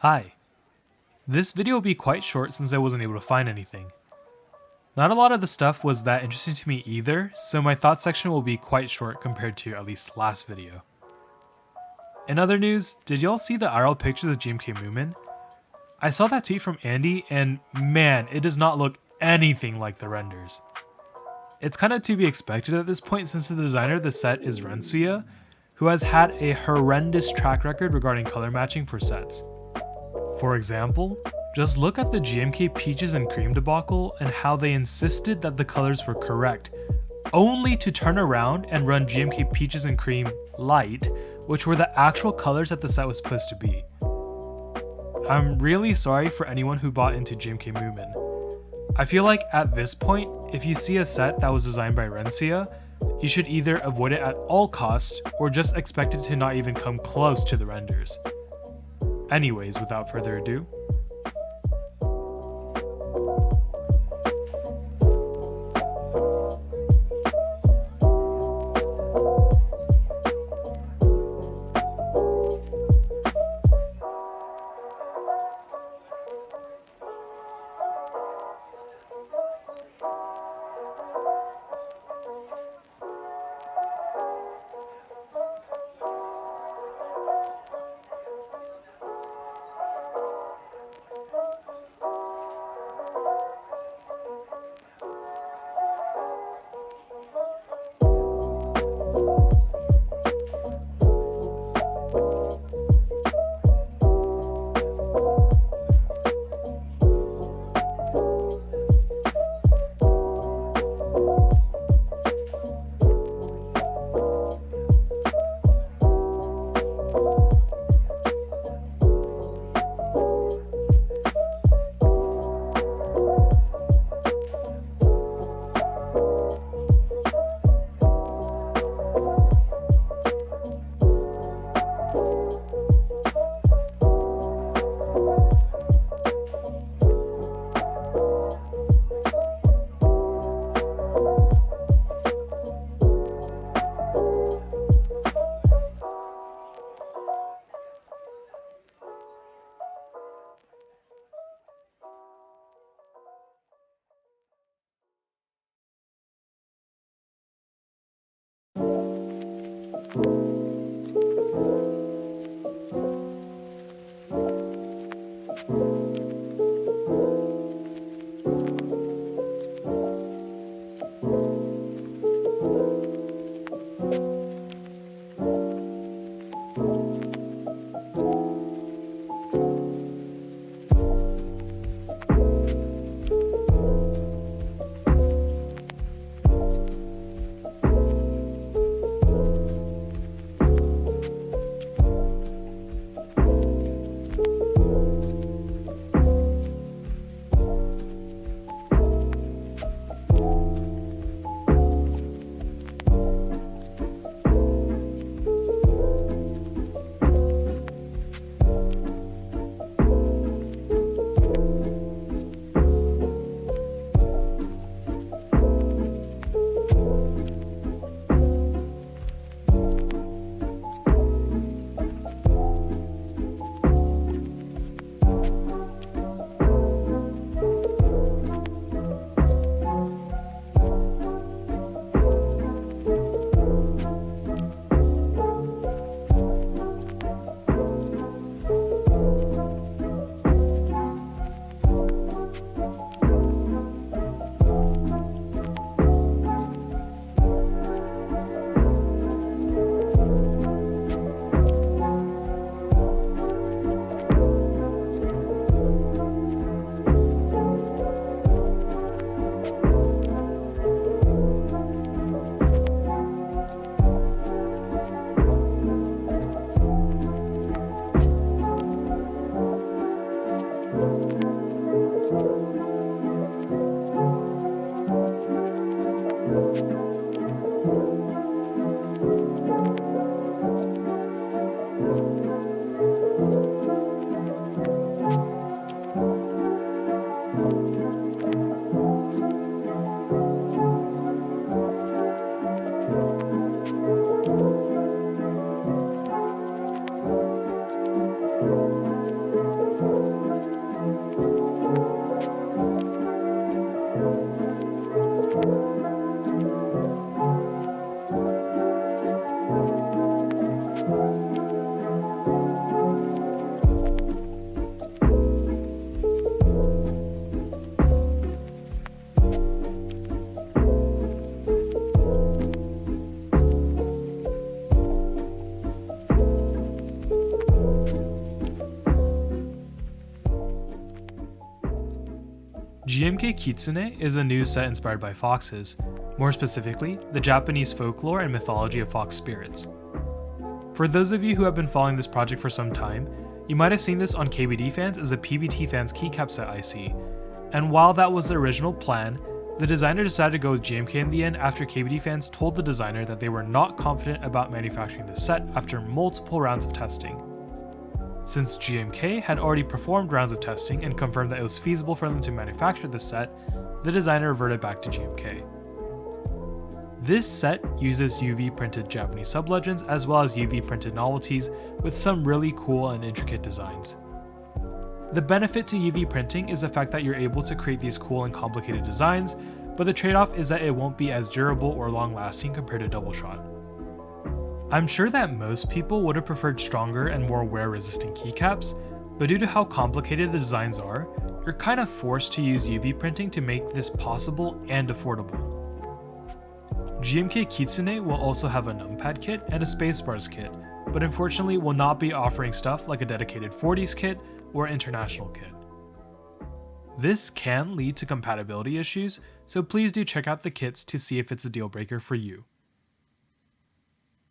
Hi. This video will be quite short since I wasn't able to find anything. Not a lot of the stuff was that interesting to me either, so my thoughts section will be quite short compared to at least last video. In other news, did y'all see the IRL pictures of GMK Moomin? I saw that tweet from Andy and man, it does not look anything like the renders. It's kinda to be expected at this point since the designer of the set is Rensuya, who has had a horrendous track record regarding color matching for sets. For example, just look at the GMK Peaches and Cream debacle and how they insisted that the colors were correct, only to turn around and run GMK Peaches and Cream Light, which were the actual colors that the set was supposed to be. I'm really sorry for anyone who bought into GMK Moomin. I feel like at this point, if you see a set that was designed by Rensuya, you should either avoid it at all costs or just expect it to not even come close to the renders. Anyways, without further ado, GMK Kitsune is a new set inspired by foxes, more specifically, the Japanese folklore and mythology of fox spirits. For those of you who have been following this project for some time, you might have seen this on PBTfans as a PBTfans Keycap set IC, and while that was the original plan, the designer decided to go with GMK in the end after PBTfans told the designer that they were not confident about manufacturing the set after multiple rounds of testing. Since GMK had already performed rounds of testing and confirmed that it was feasible for them to manufacture the set, the designer reverted back to GMK. This set uses UV printed Japanese sublegends as well as UV printed novelties with some really cool and intricate designs. The benefit to UV printing is the fact that you're able to create these cool and complicated designs, but the trade-off is that it won't be as durable or long-lasting compared to double shot. I'm sure that most people would have preferred stronger and more wear-resistant keycaps, but due to how complicated the designs are, you're kind of forced to use UV printing to make this possible and affordable. GMK Kitsune will also have a numpad kit and a Spacebars kit, but unfortunately will not be offering stuff like a dedicated 40s kit or international kit. This can lead to compatibility issues, so please do check out the kits to see if it's a deal breaker for you.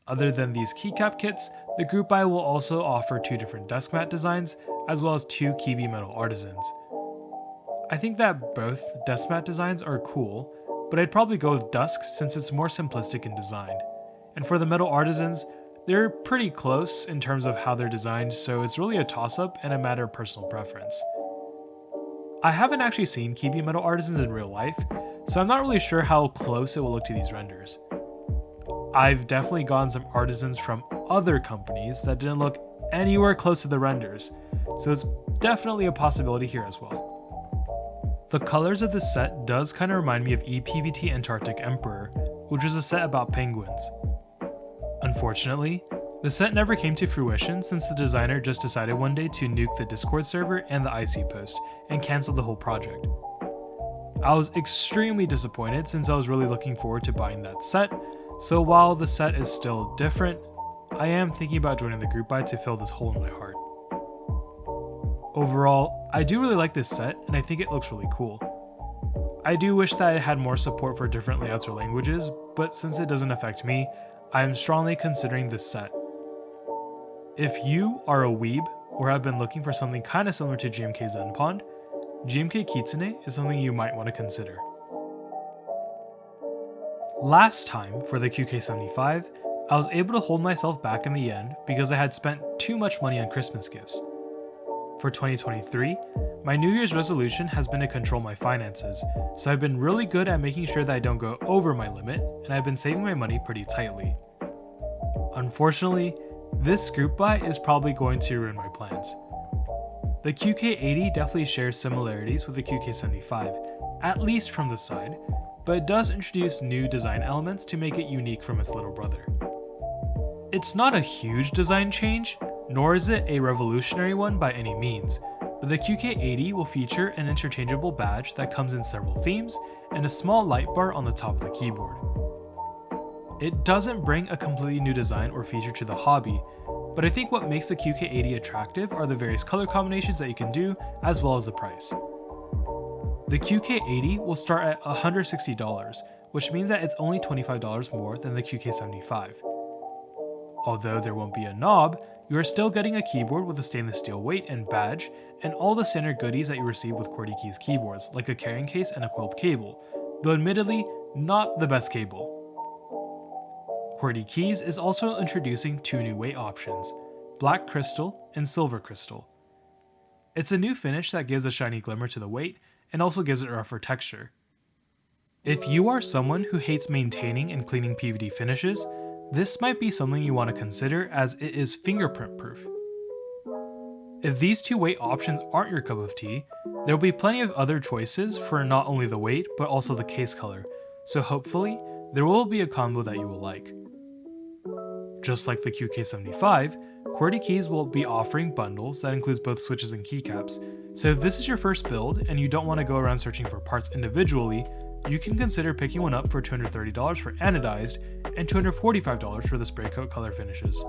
Other than these keycap kits, the group buy will also offer 2 different Deskmat designs, as well as 2 Kibi metal artisans. I think that both Deskmat designs are cool, but I'd probably go with Dusk since it's more simplistic in design. And for the metal artisans, they're pretty close in terms of how they're designed, so it's really a toss-up and a matter of personal preference. I haven't actually seen Kibi metal artisans in real life, so I'm not really sure how close it will look to these renders. I've definitely gotten some artisans from other companies that didn't look anywhere close to the renders, so it's definitely a possibility here as well. The colors of this set does kind of remind me of EPBT Antarctic Emperor, which was a set about penguins. Unfortunately, the set never came to fruition since the designer just decided one day to nuke the Discord server and the IC post and cancel the whole project. I was extremely disappointed since I was really looking forward to buying that set, so while the set is still different, I am thinking about joining the group buy to fill this hole in my heart. Overall, I do really like this set and I think it looks really cool. I do wish that it had more support for different layouts or languages, but since it doesn't affect me, I am strongly considering this set. If you are a weeb or have been looking for something kind of similar to GMK Zenpond, GMK Kitsune is something you might want to consider. Last time for the QK75, I was able to hold myself back in the end because I had spent too much money on Christmas gifts. For 2023, my New Year's resolution has been to control my finances, so I've been really good at making sure that I don't go over my limit, and I've been saving my money pretty tightly. Unfortunately, this group buy is probably going to ruin my plans. The QK80 definitely shares similarities with the QK75, at least from the side, but it does introduce new design elements to make it unique from its little brother. It's not a huge design change, nor is it a revolutionary one by any means, but the QK80 will feature an interchangeable badge that comes in several themes and a small light bar on the top of the keyboard. It doesn't bring a completely new design or feature to the hobby, but I think what makes the QK80 attractive are the various color combinations that you can do, as well as the price. The QK80 will start at $160, which means that it's only $25 more than the QK75. Although there won't be a knob, you are still getting a keyboard with a stainless steel weight and badge, and all the standard goodies that you receive with QWERTY keys keyboards, like a carrying case and a coiled cable, though admittedly, not the best cable. QWERTY Keys is also introducing 2 new weight options, Black Crystal and Silver Crystal. It's a new finish that gives a shiny glimmer to the weight, and also gives it a rougher texture. If you are someone who hates maintaining and cleaning PVD finishes, this might be something you want to consider as it is fingerprint proof. If these 2 weight options aren't your cup of tea, there will be plenty of other choices for not only the weight but also the case color, so hopefully there will be a combo that you will like. Just like the QK75, QWERTY Keys will be offering bundles that includes both switches and keycaps, so if this is your first build and you don't want to go around searching for parts individually, you can consider picking one up for $230 for anodized and $245 for the spray coat color finishes.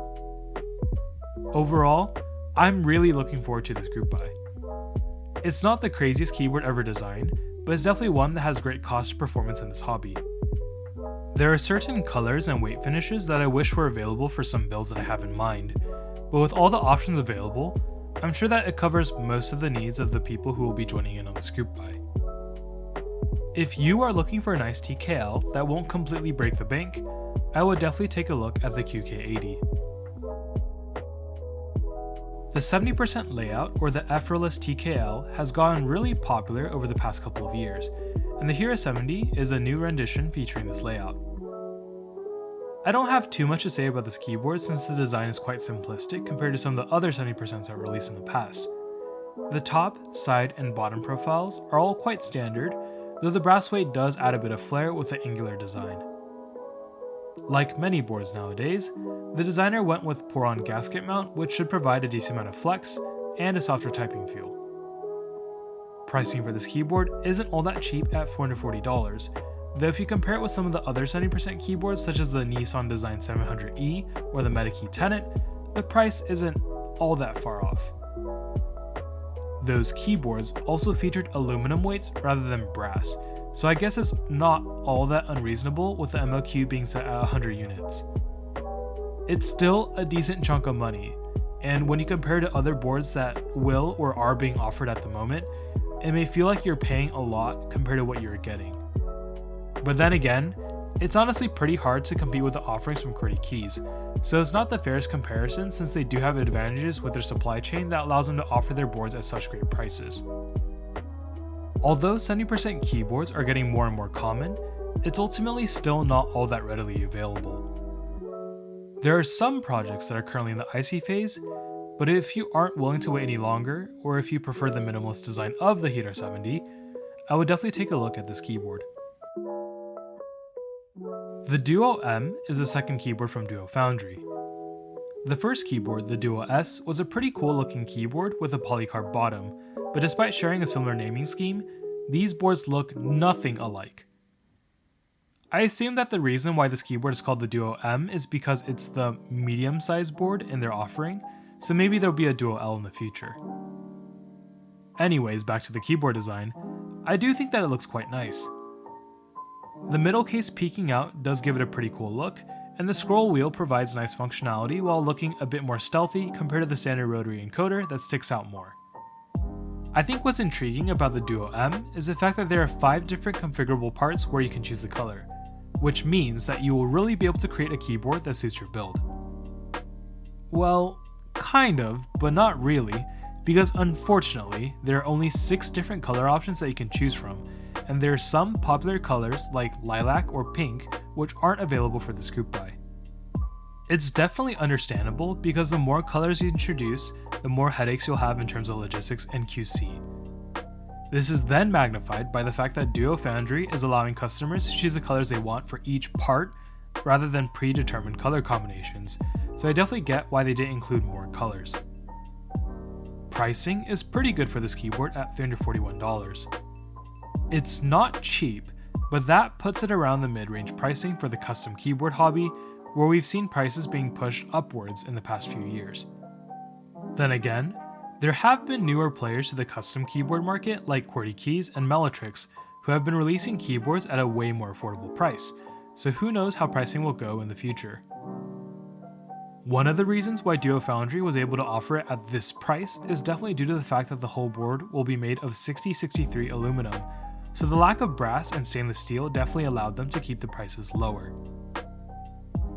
Overall, I'm really looking forward to this group buy. It's not the craziest keyboard ever designed, but it's definitely one that has great cost to performance in this hobby. There are certain colors and weight finishes that I wish were available for some builds that I have in mind, but with all the options available, I'm sure that it covers most of the needs of the people who will be joining in on this group buy. If you are looking for a nice TKL that won't completely break the bank, I would definitely take a look at the QK80. The 70% layout, or the effortless TKL, has gotten really popular over the past couple of years, and the Hero 70 is a new rendition featuring this layout. I don't have too much to say about this keyboard since the design is quite simplistic compared to some of the other 70% that were released in the past. The top, side, and bottom profiles are all quite standard, though the brass weight does add a bit of flair with the angular design. Like many boards nowadays, the designer went with pour-on gasket mount, which should provide a decent amount of flex and a softer typing feel. Pricing for this keyboard isn't all that cheap at $440, though if you compare it with some of the other 70% keyboards such as the Nissan Design 700E or the Metakey Tenet, the price isn't all that far off. Those keyboards also featured aluminum weights rather than brass, so I guess it's not all that unreasonable with the MLQ being set at 100 units. It's still a decent chunk of money, and when you compare to other boards that will or are being offered at the moment, it may feel like you're paying a lot compared to what you're getting. But then again, it's honestly pretty hard to compete with the offerings from QWERTY Keys, so it's not the fairest comparison since they do have advantages with their supply chain that allows them to offer their boards at such great prices. Although 70% keyboards are getting more and more common, it's ultimately still not all that readily available. There are some projects that are currently in the icy phase, but if you aren't willing to wait any longer, or if you prefer the minimalist design of the Hero 70, I would definitely take a look at this keyboard. The Duo M is the second keyboard from Duo Foundry. The first keyboard, the Duo S, was a pretty cool looking keyboard with a polycarb bottom, but despite sharing a similar naming scheme, these boards look nothing alike. I assume that the reason why this keyboard is called the Duo M is because it's the medium-sized board in their offering, so maybe there'll be a Duo L in the future. Anyways, back to the keyboard design, I do think that it looks quite nice. The middle case peeking out does give it a pretty cool look, and the scroll wheel provides nice functionality while looking a bit more stealthy compared to the standard rotary encoder that sticks out more. I think what's intriguing about the Duo M is the fact that there are 5 different configurable parts where you can choose the color, which means that you will really be able to create a keyboard that suits your build. Well, kind of, but not really, because unfortunately, there are only 6 different color options that you can choose from, and there are some popular colors like lilac or pink which aren't available for this group buy. It's definitely understandable because the more colors you introduce, the more headaches you'll have in terms of logistics and QC. This is then magnified by the fact that Duo Foundry is allowing customers to choose the colors they want for each part rather than predetermined color combinations, so I definitely get why they didn't include more colors. Pricing is pretty good for this keyboard at $341. It's not cheap, but that puts it around the mid-range pricing for the custom keyboard hobby, where we've seen prices being pushed upwards in the past few years. Then again, there have been newer players to the custom keyboard market like QWERTY Keys and Mellatrix who have been releasing keyboards at a way more affordable price, so who knows how pricing will go in the future. One of the reasons why Duo Foundry was able to offer it at this price is definitely due to the fact that the whole board will be made of 6063 aluminum, so the lack of brass and stainless steel definitely allowed them to keep the prices lower.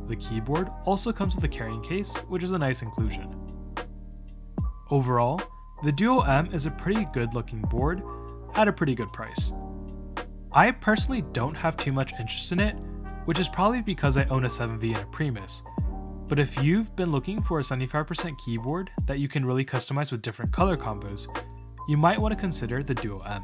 The keyboard also comes with a carrying case, which is a nice inclusion. Overall, the Duo M is a pretty good looking board at a pretty good price. I personally don't have too much interest in it, which is probably because I own a 7V and a Primus, but if you've been looking for a 75% keyboard that you can really customize with different color combos, you might want to consider the Duo M.